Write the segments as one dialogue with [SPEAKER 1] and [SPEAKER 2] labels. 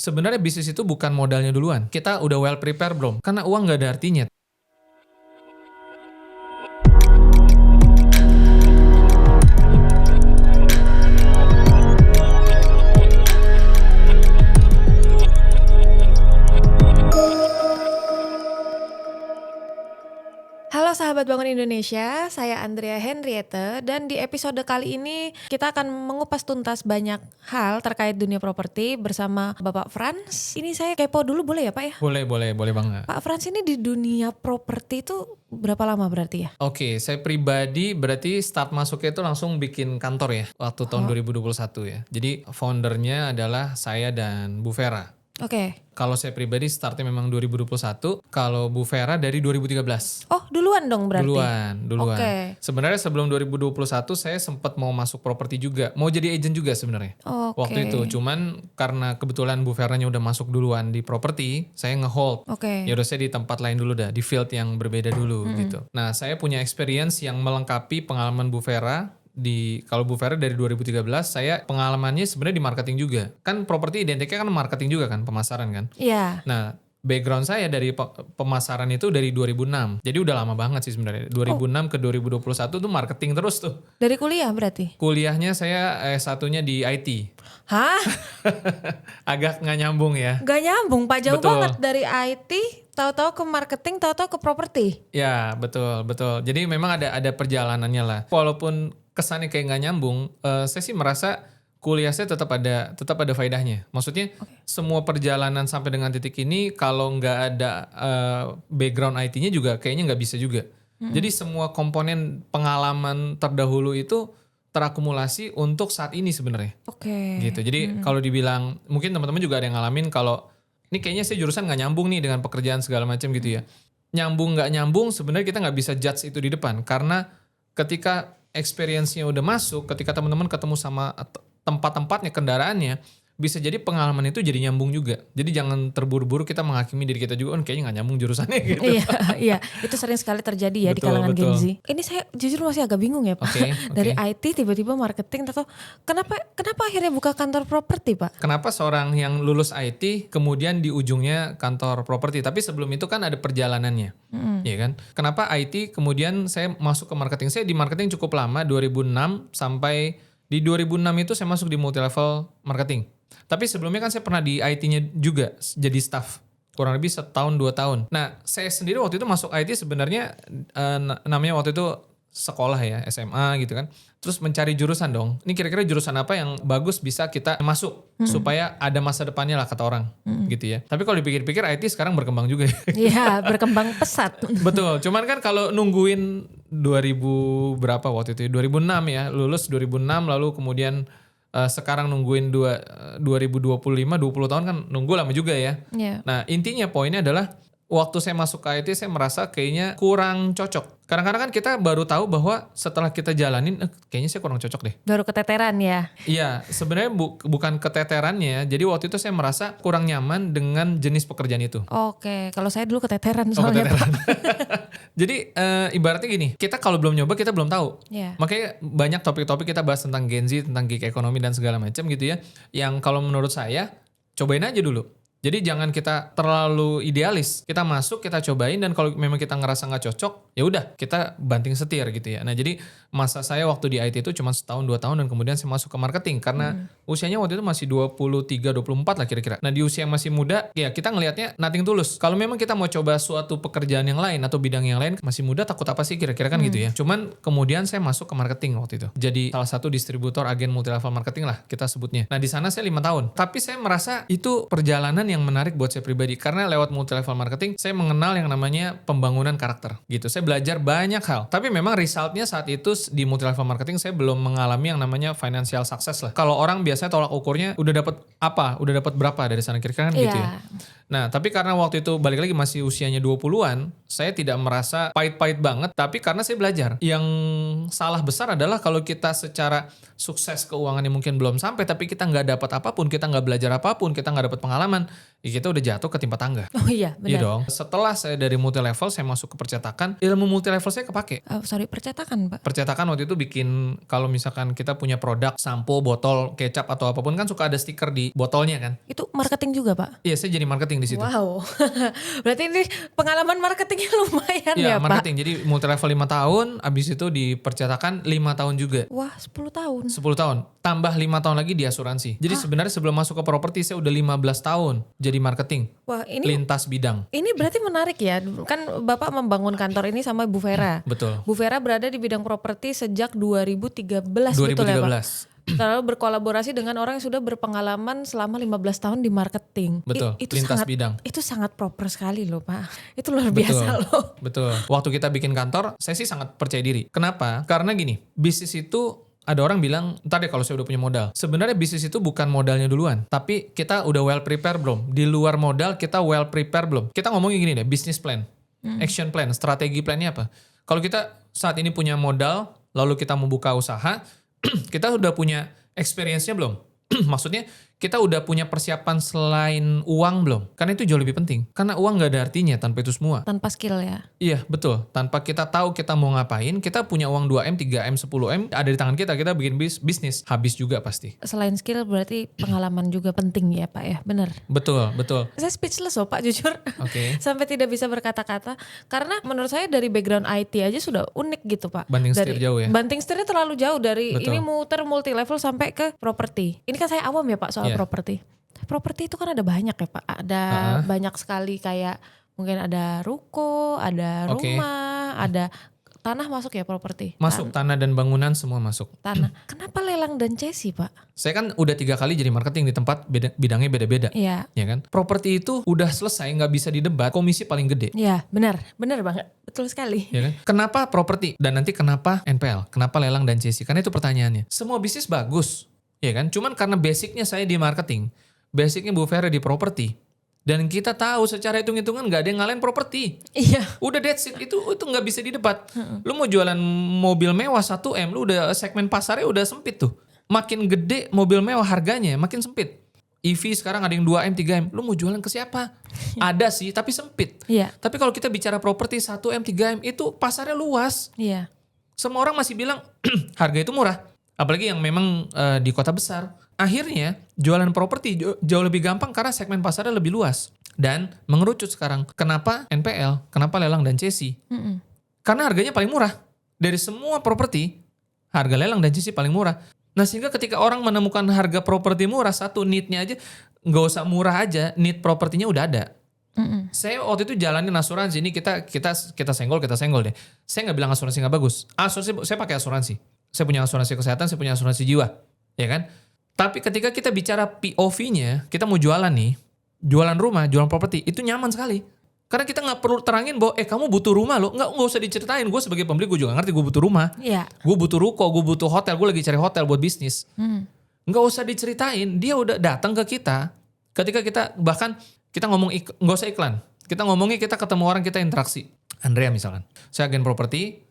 [SPEAKER 1] Sebenarnya bisnis itu bukan modalnya duluan. Kita udah well prepare belum? Karena uang nggak ada artinya.
[SPEAKER 2] Halo sahabat Bangun Indonesia, saya Andrea Henriette dan di episode kali ini kita akan mengupas tuntas banyak hal terkait dunia properti bersama Bapak Frans. Ini saya kepo dulu boleh ya Pak ya?
[SPEAKER 1] Boleh banget.
[SPEAKER 2] Pak Frans ini di dunia properti itu berapa lama berarti ya?
[SPEAKER 1] Oke, saya pribadi berarti start masuknya itu langsung bikin kantor ya, waktu tahun 2021 ya. Jadi foundernya adalah saya dan Bu Vera.
[SPEAKER 2] Oke.
[SPEAKER 1] Kalau saya pribadi startnya memang 2021, kalau Bu Vera dari 2013.
[SPEAKER 2] Oh duluan dong berarti?
[SPEAKER 1] Duluan.
[SPEAKER 2] Oke.
[SPEAKER 1] Sebenarnya sebelum 2021 saya sempat mau masuk properti juga, mau jadi agent juga sebenarnya.
[SPEAKER 2] Oke.
[SPEAKER 1] Waktu itu, cuman karena kebetulan Bu Veranya udah masuk duluan di properti, saya nge-hold.
[SPEAKER 2] Oke.
[SPEAKER 1] Ya udah saya di tempat lain dulu dah, di field yang berbeda dulu gitu. Nah, saya punya experience yang melengkapi pengalaman Bu Vera. Kalau Bu Vera dari 2013, saya pengalamannya sebenarnya di marketing juga. Kan properti identiknya kan marketing juga kan, pemasaran kan.
[SPEAKER 2] Iya.
[SPEAKER 1] Nah, background saya dari pemasaran itu dari 2006. Jadi udah lama banget sih sebenarnya. 2006 ke 2021 tuh marketing terus tuh.
[SPEAKER 2] Dari kuliah berarti?
[SPEAKER 1] Kuliahnya saya S1-nya di IT.
[SPEAKER 2] Hah?
[SPEAKER 1] Agak nggak nyambung ya.
[SPEAKER 2] Gak nyambung Pak, jauh
[SPEAKER 1] Betul.
[SPEAKER 2] banget dari IT, tahu-tahu ke marketing, tahu-tahu ke properti.
[SPEAKER 1] Ya, betul. Jadi memang ada perjalanannya lah. Walaupun kesannya kayak nggak nyambung, saya sih merasa kuliah saya tetap ada faedahnya. Maksudnya semua perjalanan sampai dengan titik ini kalau nggak ada background IT-nya juga kayaknya nggak bisa juga. Jadi semua komponen pengalaman terdahulu itu terakumulasi untuk saat ini sebenarnya.
[SPEAKER 2] Oke.
[SPEAKER 1] Gitu. Jadi kalau dibilang, mungkin teman-teman juga ada yang ngalamin kalau ini kayaknya saya jurusan nggak nyambung nih dengan pekerjaan segala macam gitu ya. Nyambung nggak nyambung sebenarnya kita nggak bisa judge itu di depan, karena ketika experience-nya udah masuk, ketika teman-teman ketemu sama tempat-tempatnya, kendaraannya, bisa jadi pengalaman itu jadi nyambung juga. Jadi jangan terburu-buru kita menghakimi diri kita juga, kayaknya nggak nyambung jurusannya gitu.
[SPEAKER 2] Iya, itu sering sekali terjadi ya di
[SPEAKER 1] Betul,
[SPEAKER 2] kalangan Gen
[SPEAKER 1] betul.
[SPEAKER 2] Z. Ini saya jujur masih agak bingung ya Pak.
[SPEAKER 1] Oke.
[SPEAKER 2] Dari IT tiba-tiba marketing atau kenapa akhirnya buka kantor properti Pak?
[SPEAKER 1] Kenapa seorang yang lulus IT kemudian di ujungnya kantor properti? Tapi sebelum itu kan ada perjalanannya, ya kan? Kenapa IT kemudian saya masuk ke marketing? Saya di marketing cukup lama, 2006 sampai di 2006 itu saya masuk di multi level marketing. Tapi sebelumnya kan saya pernah di IT-nya juga jadi staff. Kurang lebih setahun 2 tahun. Nah, saya sendiri waktu itu masuk IT sebenarnya namanya waktu itu sekolah ya, SMA gitu kan. Terus mencari jurusan dong. Ini kira-kira jurusan apa yang bagus bisa kita masuk supaya ada masa depannya lah kata orang gitu ya. Tapi kalau dipikir-pikir IT sekarang berkembang juga ya.
[SPEAKER 2] Iya, berkembang pesat.
[SPEAKER 1] Betul. Cuman kan kalau nungguin 2000 berapa waktu itu? 2006 ya, lulus 2006 lalu kemudian sekarang nungguin 2025, 20 tahun kan nunggu lama juga ya.
[SPEAKER 2] Iya.
[SPEAKER 1] Nah, intinya poinnya adalah waktu saya masuk ke IT saya merasa kayaknya kurang cocok. Kadang-kadang kan kita baru tahu bahwa setelah kita jalanin, kayaknya saya kurang cocok deh.
[SPEAKER 2] Baru keteteran ya.
[SPEAKER 1] Iya, sebenarnya bukan keteterannya. Jadi waktu itu saya merasa kurang nyaman dengan jenis pekerjaan itu.
[SPEAKER 2] Oke, kalau saya dulu keteteran
[SPEAKER 1] Oh,
[SPEAKER 2] soalnya
[SPEAKER 1] keteteran.
[SPEAKER 2] Pak.
[SPEAKER 1] Jadi ibaratnya gini, kita kalau belum nyoba kita belum tahu.
[SPEAKER 2] Iya.
[SPEAKER 1] Makanya banyak topik-topik kita bahas tentang Gen Z, tentang gig ekonomi dan segala macam gitu ya. Yang kalau menurut saya, cobain aja dulu. Jadi jangan kita terlalu idealis. Kita masuk, kita cobain, dan kalau memang kita ngerasa nggak cocok, ya udah kita banting setir gitu ya. Nah jadi masa saya waktu di IT itu cuma setahun 2 tahun dan kemudian saya masuk ke marketing karena usianya waktu itu masih 23-24 lah kira-kira. Nah di usia yang masih muda, ya kita ngelihatnya nothing tulus. Kalau memang kita mau coba suatu pekerjaan yang lain atau bidang yang lain, masih muda takut apa sih kira-kira kan gitu ya. Cuman kemudian saya masuk ke marketing waktu itu. Jadi salah satu distributor agen multilevel marketing lah kita sebutnya. Nah di sana saya 5 tahun. Tapi saya merasa itu perjalanan yang menarik buat saya pribadi karena lewat multilevel marketing saya mengenal yang namanya pembangunan karakter gitu. Saya belajar banyak hal. Tapi memang resultnya saat itu di multilevel marketing saya belum mengalami yang namanya financial success lah. Kalau orang biasanya tolak ukurnya udah dapat apa, udah dapat berapa dari sana kira-kira kan gitu ya. Nah, tapi karena waktu itu balik lagi masih usianya 20-an, saya tidak merasa pahit-pahit banget, tapi karena saya belajar. Yang salah besar adalah kalau kita secara sukses keuangannya mungkin belum sampai, tapi kita nggak dapat apapun, kita nggak belajar apapun, kita nggak dapat pengalaman, ya kita udah jatuh ke timpa tangga.
[SPEAKER 2] Oh iya,
[SPEAKER 1] Iya
[SPEAKER 2] benar.
[SPEAKER 1] dong. Setelah saya dari multi level, saya masuk ke percetakan, ilmu multi level saya kepake.
[SPEAKER 2] Sorry, percetakan, Pak.
[SPEAKER 1] Percetakan waktu itu bikin, kalau misalkan kita punya produk, sampo, botol, kecap atau apapun kan suka ada stiker di botolnya kan.
[SPEAKER 2] Itu marketing juga, Pak?
[SPEAKER 1] Iya, saya jadi marketing di situ.
[SPEAKER 2] Wow. Berarti ini pengalaman marketingnya lumayan
[SPEAKER 1] Iya,
[SPEAKER 2] ya, Pak?
[SPEAKER 1] marketing. Jadi multi level 5 tahun, abis itu di percetakan 5 tahun juga.
[SPEAKER 2] Wah, 10 tahun.
[SPEAKER 1] 10 tahun. Tambah 5 tahun lagi di asuransi. Jadi sebenarnya sebelum masuk ke properti saya udah 15 tahun jadi marketing.
[SPEAKER 2] Wah, ini
[SPEAKER 1] Lintas bidang.
[SPEAKER 2] berarti menarik ya. Kan Bapak membangun kantor ini sama Bu Vera.
[SPEAKER 1] Betul.
[SPEAKER 2] Bu Vera berada di bidang properti sejak 2013, betul ya, Pak?
[SPEAKER 1] 2013.
[SPEAKER 2] Lalu berkolaborasi dengan orang yang sudah berpengalaman selama 15 tahun di marketing.
[SPEAKER 1] Betul,
[SPEAKER 2] Itu
[SPEAKER 1] lintas
[SPEAKER 2] sangat,
[SPEAKER 1] bidang.
[SPEAKER 2] Itu sangat proper sekali loh, Pak. Itu luar biasa loh.
[SPEAKER 1] Betul. Waktu kita bikin kantor, saya sih sangat percaya diri. Kenapa? Karena gini, bisnis itu ada orang bilang, ntar deh kalau saya udah punya modal. Sebenarnya bisnis itu bukan modalnya duluan. Tapi kita udah well prepare belum? Di luar modal kita well prepare belum? Kita ngomongin gini deh, business plan, action plan, strategi plannya apa? Kalau kita saat ini punya modal, lalu kita mau buka usaha, kita udah punya experience-nya belum? Maksudnya kita udah punya persiapan selain uang belum? Karena itu jauh lebih penting. Karena uang gak ada artinya tanpa itu semua.
[SPEAKER 2] Tanpa skill ya.
[SPEAKER 1] Iya, betul. Tanpa kita tahu kita mau ngapain, kita punya uang 2M, 3M, 10M, ada di tangan kita bikin bisnis. Habis juga pasti.
[SPEAKER 2] Selain skill berarti pengalaman juga penting ya, Pak ya. Benar.
[SPEAKER 1] Betul, betul.
[SPEAKER 2] Saya speechless loh, Pak, jujur.
[SPEAKER 1] Oke.
[SPEAKER 2] Sampai tidak bisa berkata-kata. Karena menurut saya dari background IT aja sudah unik gitu, Pak.
[SPEAKER 1] Banting setir jauh ya?
[SPEAKER 2] Banting setirnya terlalu jauh dari
[SPEAKER 1] Betul.
[SPEAKER 2] ini muter multi level sampai ke properti. Ini kan saya awam ya, Pak, soal
[SPEAKER 1] Iya.
[SPEAKER 2] properti. Properti itu kan ada banyak ya, Pak. Ada banyak sekali kayak mungkin ada ruko, ada
[SPEAKER 1] Oke.
[SPEAKER 2] rumah, ada tanah masuk ya properti.
[SPEAKER 1] Masuk tanah dan bangunan semua masuk.
[SPEAKER 2] Tanah. Kenapa lelang dan cesi, Pak?
[SPEAKER 1] Saya kan udah 3 kali jadi marketing di tempat bidangnya beda-beda.
[SPEAKER 2] Iya.
[SPEAKER 1] Ya kan? Properti itu udah selesai, nggak bisa didebat, komisi paling gede.
[SPEAKER 2] Iya, benar banget. Betul sekali.
[SPEAKER 1] Ya kan? Kenapa properti? Dan nanti kenapa NPL? Kenapa lelang dan CC? Karena itu pertanyaannya. Semua bisnis bagus, ya kan? Cuman karena basicnya saya di marketing, basicnya Bu Vera di properti, dan kita tahu secara hitung-hitungan nggak ada yang ngalahin properti.
[SPEAKER 2] Iya.
[SPEAKER 1] Udah that's it. Itu nggak bisa didebat. Lu mau jualan mobil mewah 1M, lu udah segmen pasarnya udah sempit tuh. Makin gede mobil mewah harganya, makin sempit. EV sekarang ada yang 2M, 3M. Lu mau jualan ke siapa? Ada sih, tapi sempit.
[SPEAKER 2] Iya.
[SPEAKER 1] Tapi kalau kita bicara properti 1M, 3M, itu pasarnya luas.
[SPEAKER 2] Iya.
[SPEAKER 1] Semua orang masih bilang harga itu murah. Apalagi yang memang di kota besar. Akhirnya jualan properti jauh lebih gampang karena segmen pasarnya lebih luas. Dan mengerucut sekarang. Kenapa NPL? Kenapa lelang dan CC? Karena harganya paling murah. Dari semua properti, harga lelang dan CC paling murah. Nah sehingga ketika orang menemukan harga properti murah, satu need-nya aja, nggak usah murah aja, need propertinya udah ada. Saya waktu itu jalanin asuransi, ini kita senggol deh. Saya nggak bilang asuransi nggak bagus. Asuransi, saya pakai asuransi. Saya punya asuransi kesehatan, saya punya asuransi jiwa. Ya kan? Tapi ketika kita bicara POV-nya, kita mau jualan nih, jualan rumah, jualan properti, itu nyaman sekali. Karena kita nggak perlu terangin bahwa kamu butuh rumah loh. Nggak usah diceritain. Gue sebagai pembeli gue juga ngerti gue butuh rumah.
[SPEAKER 2] Iya.
[SPEAKER 1] Gue butuh ruko, gue butuh hotel. Gue lagi cari hotel buat bisnis. Nggak usah diceritain. Dia udah datang ke kita. Ketika kita bahkan kita ngomong nggak usah iklan. Kita ngomongnya kita ketemu orang, kita interaksi. Andrea misalkan. Saya agen properti.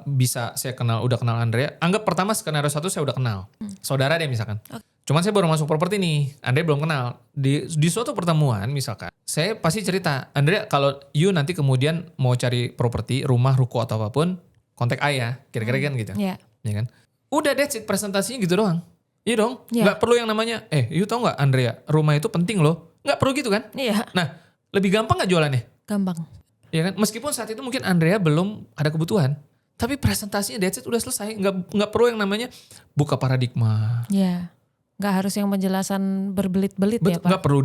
[SPEAKER 1] Bisa saya udah kenal Andrea. Anggap pertama skenario 1 saya udah kenal. Saudara deh misalkan. Cuman saya baru masuk properti nih. Andrea belum kenal. Di suatu pertemuan misalkan. Saya pasti cerita. Andrea kalau you nanti kemudian mau cari properti, rumah, ruko atau apapun. Kontak ayah. Kira-kira kan gitu.
[SPEAKER 2] Iya.
[SPEAKER 1] Ya kan? Udah that's it. Presentasinya gitu doang. Iya dong.
[SPEAKER 2] Iya.
[SPEAKER 1] Gak perlu yang namanya. You tau gak Andrea? Rumah itu penting loh. Gak perlu gitu kan?
[SPEAKER 2] Iya.
[SPEAKER 1] Nah lebih gampang gak jualannya?
[SPEAKER 2] Gampang.
[SPEAKER 1] Ya kan? Meskipun saat itu mungkin Andrea belum ada kebutuhan. Tapi presentasinya that's it udah selesai. Nggak perlu yang namanya buka paradigma.
[SPEAKER 2] Iya. Nggak harus yang penjelasan berbelit-belit ya, Pak.
[SPEAKER 1] Nggak perlu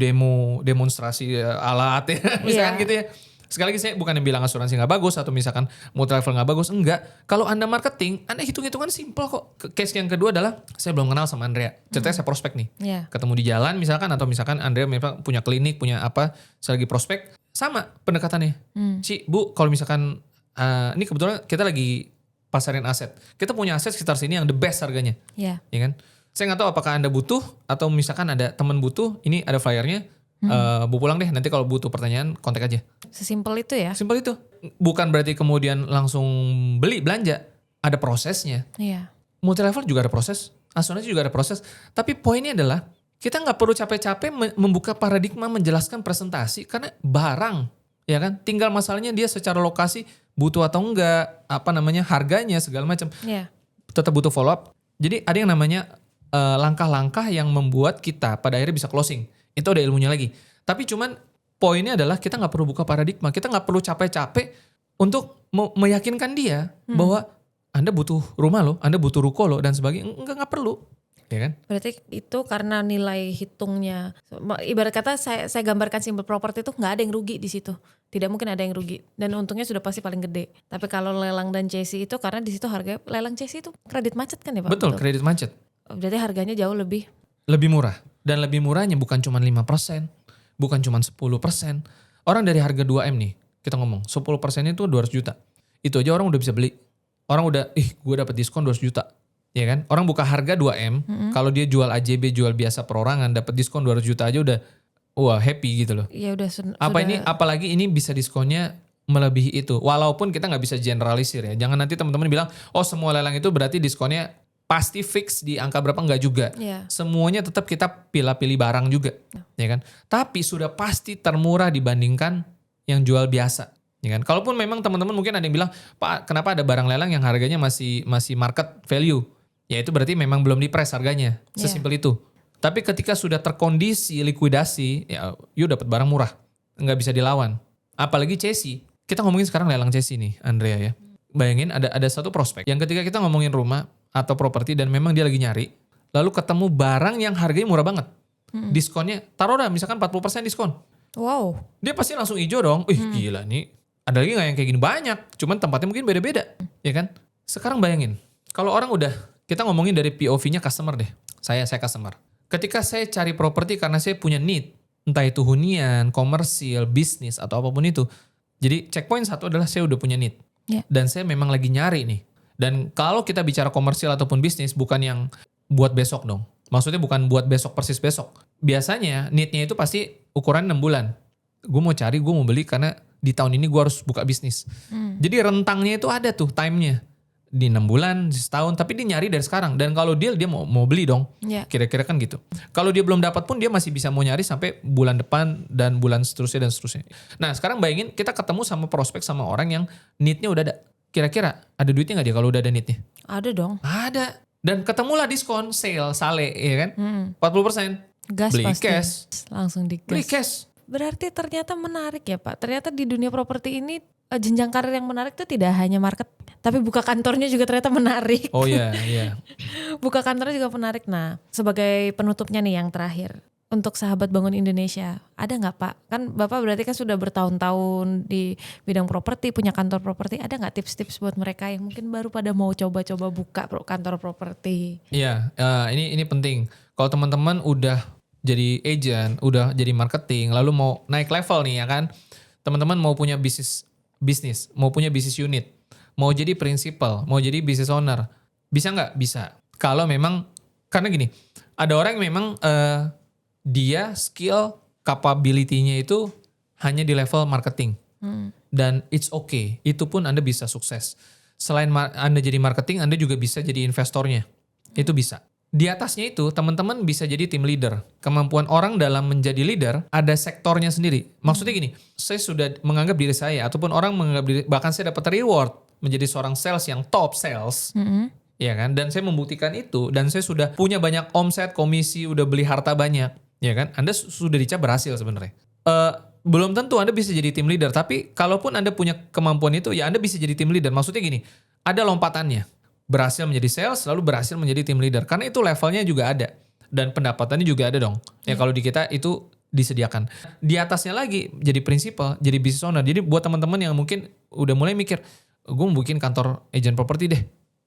[SPEAKER 1] demonstrasi alat ya. Misalkan gitu ya. Sekali lagi saya bukan yang bilang asuransi nggak bagus atau misalkan multi level nggak bagus. Enggak. Kalau Anda marketing, Anda hitung-hitungan simple kok. Case yang kedua adalah saya belum kenal sama Andrea. Ceritanya saya prospek nih.
[SPEAKER 2] Iya.
[SPEAKER 1] Ketemu di jalan misalkan atau misalkan Andrea memang punya klinik, punya apa. Saya lagi prospek. Sama pendekatannya. Ci, Bu, kalau misalkan ini kebetulan kita lagi pasarin aset. Kita punya aset sekitar sini yang the best harganya.
[SPEAKER 2] Iya.
[SPEAKER 1] Ya kan? Saya nggak tahu apakah Anda butuh atau misalkan ada teman butuh, ini ada flyernya. Bu pulang deh, nanti kalau butuh pertanyaan kontak aja.
[SPEAKER 2] Sesimpel itu ya.
[SPEAKER 1] Simpel itu. Bukan berarti kemudian langsung belanja. Ada prosesnya.
[SPEAKER 2] Iya.
[SPEAKER 1] Multi level juga ada proses. Asuransi juga ada proses. Tapi poinnya adalah kita nggak perlu capek-capek membuka paradigma menjelaskan presentasi karena barang, ya kan? Tinggal masalahnya dia secara lokasi butuh atau enggak, harganya segala macam.
[SPEAKER 2] Iya.
[SPEAKER 1] Tetap butuh follow up. Jadi ada yang namanya langkah-langkah yang membuat kita pada akhirnya bisa closing. Itu ada ilmunya lagi. Tapi cuman poinnya adalah kita nggak perlu buka paradigma, kita nggak perlu capek-capek untuk meyakinkan dia bahwa Anda butuh rumah loh, Anda butuh ruko loh dan sebagainya. Nggak perlu. Ya kan?
[SPEAKER 2] Berarti itu karena nilai hitungnya, ibarat kata saya gambarkan simple property itu nggak ada yang rugi di situ, tidak mungkin ada yang rugi dan untungnya sudah pasti paling gede. Tapi kalau lelang dan CSI itu karena di situ harga lelang CSI itu kredit macet kan ya Pak?
[SPEAKER 1] Betul, kredit macet.
[SPEAKER 2] Berarti harganya jauh lebih
[SPEAKER 1] murah dan lebih murahnya bukan cuma 5%, bukan cuma 10%. Orang dari harga 2M nih, kita ngomong 10% itu 200 juta. Itu aja orang udah bisa beli. Orang udah, gue dapat diskon 200 juta. Ya kan? Orang buka harga 2M, kalau dia jual AJB, jual biasa perorangan, dapat diskon 200 juta aja udah wah happy gitu loh.
[SPEAKER 2] ya udah
[SPEAKER 1] Apalagi ini bisa diskonnya melebihi itu. Walaupun kita nggak bisa generalisir ya. Jangan nanti teman-teman bilang, oh semua lelang itu berarti diskonnya pasti fix di angka berapa, enggak juga.
[SPEAKER 2] Iya.
[SPEAKER 1] Semuanya tetap kita pilih-pilih barang juga, ya kan? Tapi sudah pasti termurah dibandingkan yang jual biasa, ya kan? Kalaupun memang teman-teman mungkin ada yang bilang, "Pak, kenapa ada barang lelang yang harganya masih market value?" Ya itu berarti memang belum di-price harganya. Sesimpel itu. Tapi ketika sudah terkondisi likuidasi, ya you dapat barang murah. Nggak bisa dilawan. Apalagi CSI. Kita ngomongin sekarang lelang CSI nih, Andrea ya. Bayangin ada satu prospek yang ketika kita ngomongin rumah atau properti dan memang dia lagi nyari, lalu ketemu barang yang harganya murah banget. Diskonnya, taruh dah misalkan 40% diskon.
[SPEAKER 2] wow.
[SPEAKER 1] Dia pasti langsung hijau dong. Gila nih. Ada lagi gak yang kayak gini? Banyak. Cuman tempatnya mungkin beda-beda. Ya kan? Sekarang bayangin. Kalau orang udah, kita ngomongin dari POV-nya customer deh. Saya customer. Ketika saya cari properti karena saya punya need. Entah itu hunian, komersil, bisnis, atau apapun itu. Jadi checkpoint satu adalah saya udah punya need.
[SPEAKER 2] Yeah.
[SPEAKER 1] Dan saya memang lagi nyari nih. Dan kalau kita bicara komersil ataupun bisnis, bukan yang buat besok dong. Maksudnya bukan buat besok persis besok. Biasanya need-nya itu pasti ukuran 6 bulan. Gue mau cari, gue mau beli karena di tahun ini gue harus buka bisnis. Jadi rentangnya itu ada tuh time-nya. Di 6 bulan, di setahun, tapi dia nyari dari sekarang. Dan kalau dia mau beli dong.
[SPEAKER 2] Yeah.
[SPEAKER 1] Kira-kira kan gitu. Kalau dia belum dapat pun dia masih bisa mau nyari sampai bulan depan dan bulan seterusnya dan seterusnya. Nah sekarang bayangin kita ketemu sama prospek sama orang yang need-nya udah ada. Kira-kira ada duitnya gak dia kalau udah ada need-nya?
[SPEAKER 2] Ada dong.
[SPEAKER 1] Ada. Dan ketemulah diskon, sale, ya kan? 40%.
[SPEAKER 2] Gas
[SPEAKER 1] Beli
[SPEAKER 2] pasti.
[SPEAKER 1] cash.
[SPEAKER 2] Langsung digas.
[SPEAKER 1] Beli cash.
[SPEAKER 2] Berarti ternyata menarik ya Pak. Ternyata di dunia properti ini jenjang karir yang menarik itu tidak hanya market, tapi buka kantornya juga ternyata menarik.
[SPEAKER 1] Oh iya, iya.
[SPEAKER 2] Buka kantornya juga menarik. Nah, sebagai penutupnya nih yang terakhir. Untuk sahabat Bangun Indonesia, ada nggak Pak? Kan Bapak berarti kan sudah bertahun-tahun di bidang properti, punya kantor properti. Ada nggak tips-tips buat mereka yang mungkin baru pada mau coba-coba buka kantor properti?
[SPEAKER 1] Iya, ini penting. Kalau teman-teman udah jadi agent, udah jadi marketing, lalu mau naik level nih ya kan, teman-teman mau punya bisnis, mau punya bisnis unit, mau jadi principal, mau jadi business owner, bisa nggak? Bisa. Kalau memang, karena gini, ada orang yang memang dia skill capability-nya itu hanya di level marketing. Dan it's okay, itu pun Anda bisa sukses. Selain Anda jadi marketing, Anda juga bisa jadi investornya. Itu bisa. Di atasnya itu teman-teman bisa jadi team leader. Kemampuan orang dalam menjadi leader ada sektornya sendiri. Maksudnya gini, saya sudah menganggap diri saya ataupun orang menganggap diri, bahkan saya dapat reward menjadi seorang sales yang top sales. Ya kan? Dan saya membuktikan itu dan saya sudah punya banyak omset, komisi, udah beli harta banyak. Ya kan? Anda sudah dicap berhasil sebenarnya. Belum tentu Anda bisa jadi team leader, tapi kalaupun Anda punya kemampuan itu, ya Anda bisa jadi team leader. Maksudnya gini, ada lompatannya. Berhasil menjadi sales, lalu berhasil menjadi team leader. Karena itu levelnya juga ada. Dan pendapatannya juga ada dong. Ya kalau di kita itu disediakan. Di atasnya lagi jadi principal, jadi business owner. Jadi buat teman-teman yang mungkin udah mulai mikir, gue mau bikin kantor agent properti deh.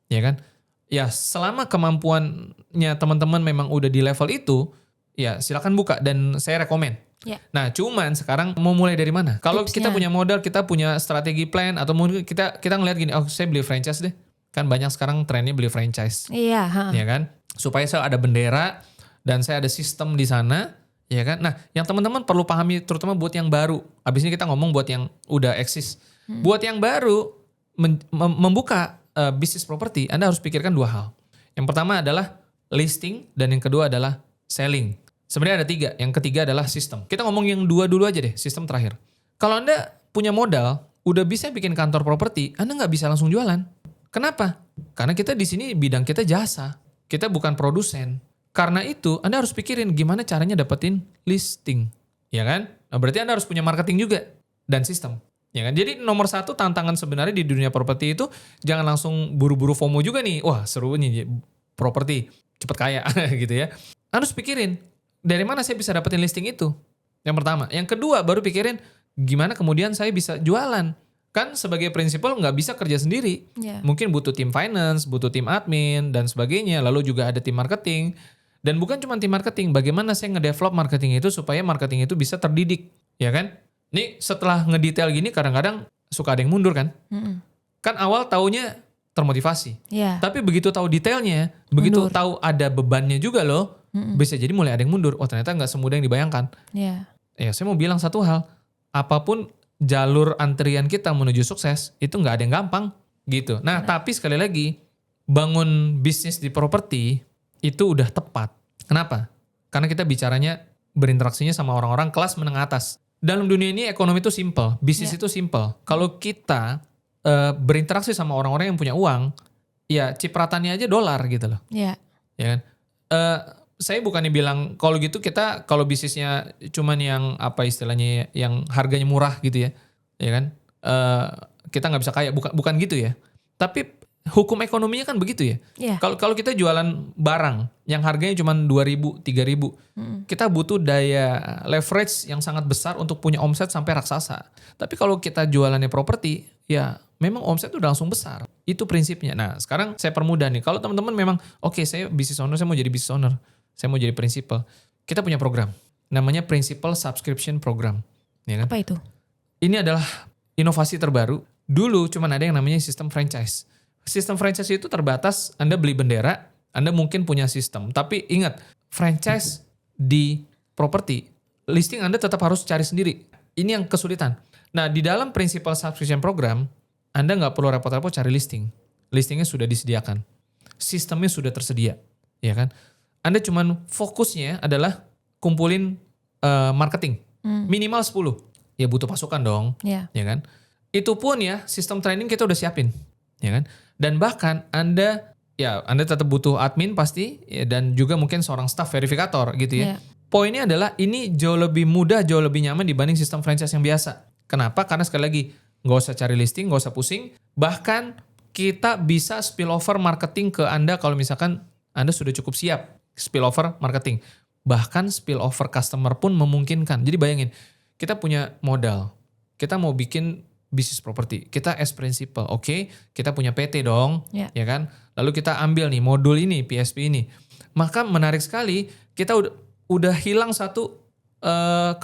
[SPEAKER 1] Ya kan? Ya selama kemampuannya teman-teman memang udah di level itu, ya silakan buka dan saya rekomen.
[SPEAKER 2] Ya.
[SPEAKER 1] Nah cuman sekarang mau mulai dari mana? Kalau kita punya modal, kita punya strategi plan, atau mungkin kita ngelihat gini, oh saya beli franchise deh. Kan banyak sekarang trennya beli franchise.
[SPEAKER 2] Iya.
[SPEAKER 1] Ya kan? Supaya saya ada bendera dan saya ada sistem di sana. Ya kan? Nah yang teman-teman perlu pahami terutama buat yang baru. Abis ini kita ngomong buat yang udah eksis. Buat yang baru membuka bisnis properti, Anda harus pikirkan dua hal. Yang pertama adalah listing dan yang kedua adalah selling. Sebenarnya ada 3. Yang ketiga adalah sistem. Kita ngomong yang 2 dulu aja deh, sistem terakhir. Kalau Anda punya modal, udah bisa bikin kantor properti, Anda nggak bisa langsung jualan. Kenapa? Karena kita di sini bidang kita jasa. Kita bukan produsen. Karena itu Anda harus pikirin gimana caranya dapetin listing. Ya kan? Nah, berarti Anda harus punya marketing juga dan sistem. Ya kan? Jadi nomor 1 tantangan sebenarnya di dunia properti itu jangan langsung buru-buru FOMO juga nih. Wah seru nih properti, cepet kaya gitu ya. Harus pikirin dari mana saya bisa dapetin listing itu. Yang pertama. Yang kedua baru pikirin gimana kemudian saya bisa jualan. Kan sebagai prinsipal nggak bisa kerja sendiri.
[SPEAKER 2] Yeah.
[SPEAKER 1] Mungkin butuh tim finance, butuh tim admin dan sebagainya. Lalu juga ada tim marketing. Dan bukan cuma tim marketing, bagaimana saya ngedevelop marketing itu supaya marketing itu bisa terdidik. Ya kan? Nih setelah ngedetail gini kadang-kadang suka ada yang mundur kan. Kan awal taunya termotivasi.
[SPEAKER 2] Yeah.
[SPEAKER 1] Tapi begitu tahu detailnya, begitu
[SPEAKER 2] Mundur.
[SPEAKER 1] tahu ada bebannya juga loh, bisa jadi mulai ada yang mundur. Oh ternyata nggak semudah yang dibayangkan.
[SPEAKER 2] Yeah.
[SPEAKER 1] Ya saya mau bilang satu hal, apapun jalur antrian kita menuju sukses, itu nggak ada yang gampang gitu. Nah tapi sekali lagi, bangun bisnis di properti itu udah tepat. Kenapa? Karena kita bicaranya berinteraksinya sama orang-orang kelas menengah atas. Dalam dunia ini ekonomi itu simple, bisnis itu simple. Kalau kita berinteraksi sama orang-orang yang punya uang, ya cipratannya aja dolar gitu loh.
[SPEAKER 2] Yeah.
[SPEAKER 1] Ya kan? Saya bukannya bilang kalau gitu kita kalau bisnisnya cuman yang apa istilahnya yang harganya murah gitu ya kan? Kita nggak bisa kaya, bukan gitu ya. Tapi hukum ekonominya kan begitu ya.
[SPEAKER 2] Yeah.
[SPEAKER 1] Kalau kita jualan barang yang harganya cuma 2.000, 3.000, kita butuh daya leverage yang sangat besar untuk punya omset sampai raksasa. Tapi kalau kita jualannya properti, ya memang omset udah langsung besar. Itu prinsipnya. Nah, sekarang saya permudah nih. Kalau teman-teman memang oke, saya business owner, saya mau jadi business owner, saya mau jadi principal. Kita punya program namanya Principal Subscription Program, ya kan?
[SPEAKER 2] Apa itu?
[SPEAKER 1] Ini adalah inovasi terbaru. Dulu cuma ada yang namanya sistem franchise. Sistem franchise itu terbatas, Anda beli bendera, Anda mungkin punya sistem. Tapi ingat, franchise di properti, listing Anda tetap harus cari sendiri. Ini yang kesulitan. Nah, di dalam Principal Subscription Program, Anda nggak perlu repot-repot cari listing. Listingnya sudah disediakan. Sistemnya sudah tersedia. Ya kan? Anda cuman fokusnya adalah kumpulin marketing. Minimal 10. Ya butuh pasukan dong.
[SPEAKER 2] Yeah.
[SPEAKER 1] Ya kan? Itu pun ya, sistem training kita udah siapin. Ya kan? Dan bahkan Anda tetap butuh admin pasti ya, dan juga mungkin seorang staff verifikator gitu ya.
[SPEAKER 2] Yeah.
[SPEAKER 1] Poinnya adalah ini jauh lebih mudah, jauh lebih nyaman dibanding sistem franchise yang biasa. Kenapa? Karena sekali lagi nggak usah cari listing, nggak usah pusing. Bahkan kita bisa spillover marketing ke Anda kalau misalkan Anda sudah cukup siap spillover marketing. Bahkan spillover customer pun memungkinkan. Jadi bayangin, kita punya modal, kita mau bikin bisnis properti, kita as principal, oke, kita punya PT dong,
[SPEAKER 2] Ya.
[SPEAKER 1] ya kan? Lalu kita ambil nih modul ini, PSP ini, maka menarik sekali, kita udah hilang satu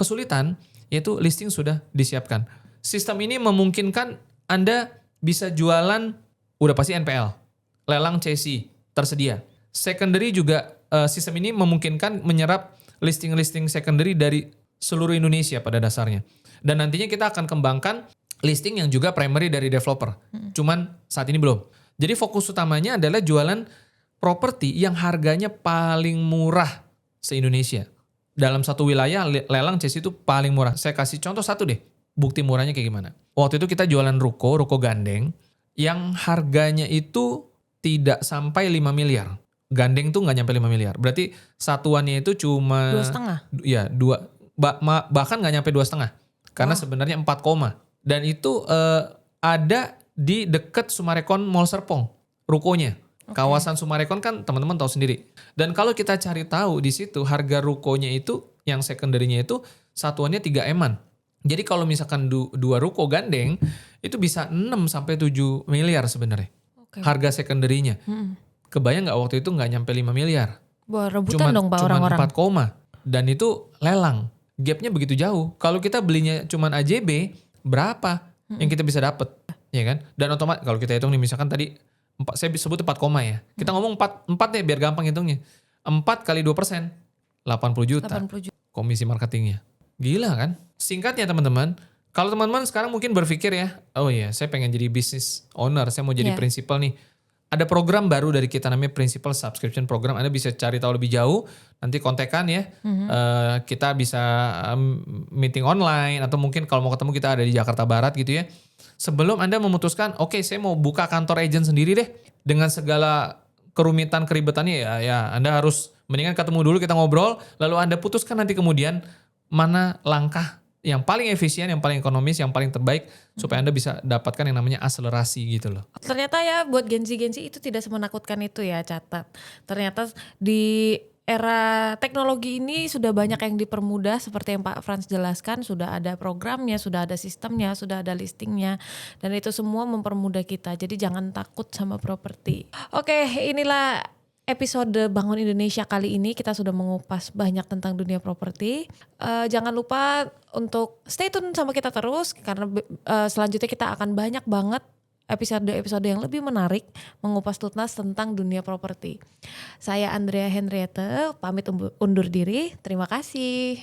[SPEAKER 1] kesulitan, yaitu listing sudah disiapkan. Sistem ini memungkinkan Anda bisa jualan, udah pasti NPL, lelang CC tersedia. Secondary juga sistem ini memungkinkan menyerap listing-listing secondary dari seluruh Indonesia pada dasarnya. Dan nantinya kita akan kembangkan listing yang juga primary dari developer. Cuman saat ini belum. Jadi fokus utamanya adalah jualan properti yang harganya paling murah se-Indonesia. Dalam satu wilayah lelang CC itu paling murah. Saya kasih contoh satu deh. Bukti murahnya kayak gimana. Waktu itu kita jualan ruko gandeng yang harganya itu tidak sampai 5 miliar. Gandeng tuh nggak nyampe 5 miliar. Berarti satuannya itu cuma
[SPEAKER 2] 2,5.
[SPEAKER 1] Ya, bahkan nggak nyampe 2,5. Karena sebenarnya 4, dan itu ada di dekat Sumarekon Mall Serpong, rukonya. Kawasan Sumarekon kan teman-teman tahu sendiri. Dan kalau kita cari tahu di situ harga rukonya itu yang secondary-nya itu satuannya 3M-an. Jadi kalau misalkan dua ruko gandeng itu bisa 6 sampai 7 miliar sebenarnya. Harga secondary-nya. Kebayang nggak waktu itu nggak nyampe 5 miliar.
[SPEAKER 2] Wah, rebutan dong Pak orang-orang.
[SPEAKER 1] 4, dan itu lelang. Gapnya begitu jauh. Kalau kita belinya cuman AJB, berapa yang kita bisa dapat, ya kan? Dan otomatis kalau kita hitung nih misalkan tadi saya sebut 4, ya. Kita ngomong 4 deh biar gampang hitungnya. 4 kali 2%, 80 juta.
[SPEAKER 2] 80 juta.
[SPEAKER 1] Komisi marketingnya. Gila kan? Singkatnya teman-teman, kalau teman-teman sekarang mungkin berpikir ya, oh iya saya pengen jadi business owner, saya mau jadi principal nih. ada program baru dari kita namanya Principal Subscription Program. Anda bisa cari tahu lebih jauh, nanti kontekan ya. Kita bisa meeting online atau mungkin kalau mau ketemu kita ada di Jakarta Barat gitu ya. Sebelum Anda memutuskan, oke, saya mau buka kantor agent sendiri deh dengan segala kerumitan keribetannya ya Anda harus mendingan ketemu dulu, kita ngobrol, lalu Anda putuskan nanti kemudian mana langkah yang paling efisien, yang paling ekonomis, yang paling terbaik supaya Anda bisa dapatkan yang namanya akselerasi gitu loh.
[SPEAKER 2] Ternyata ya buat Gen Z itu tidak semenakutkan itu ya, catat. Ternyata di era teknologi ini sudah banyak yang dipermudah seperti yang Pak Frans jelaskan, sudah ada programnya, sudah ada sistemnya, sudah ada listingnya, dan itu semua mempermudah kita. Jadi jangan takut sama properti. Oke, inilah episode Bangun Indonesia kali ini. Kita sudah mengupas banyak tentang dunia properti. Jangan lupa untuk stay tune sama kita terus karena selanjutnya kita akan banyak banget episode-episode yang lebih menarik mengupas tuntas tentang dunia properti. Saya Andrea Henriette, pamit undur diri. Terima kasih.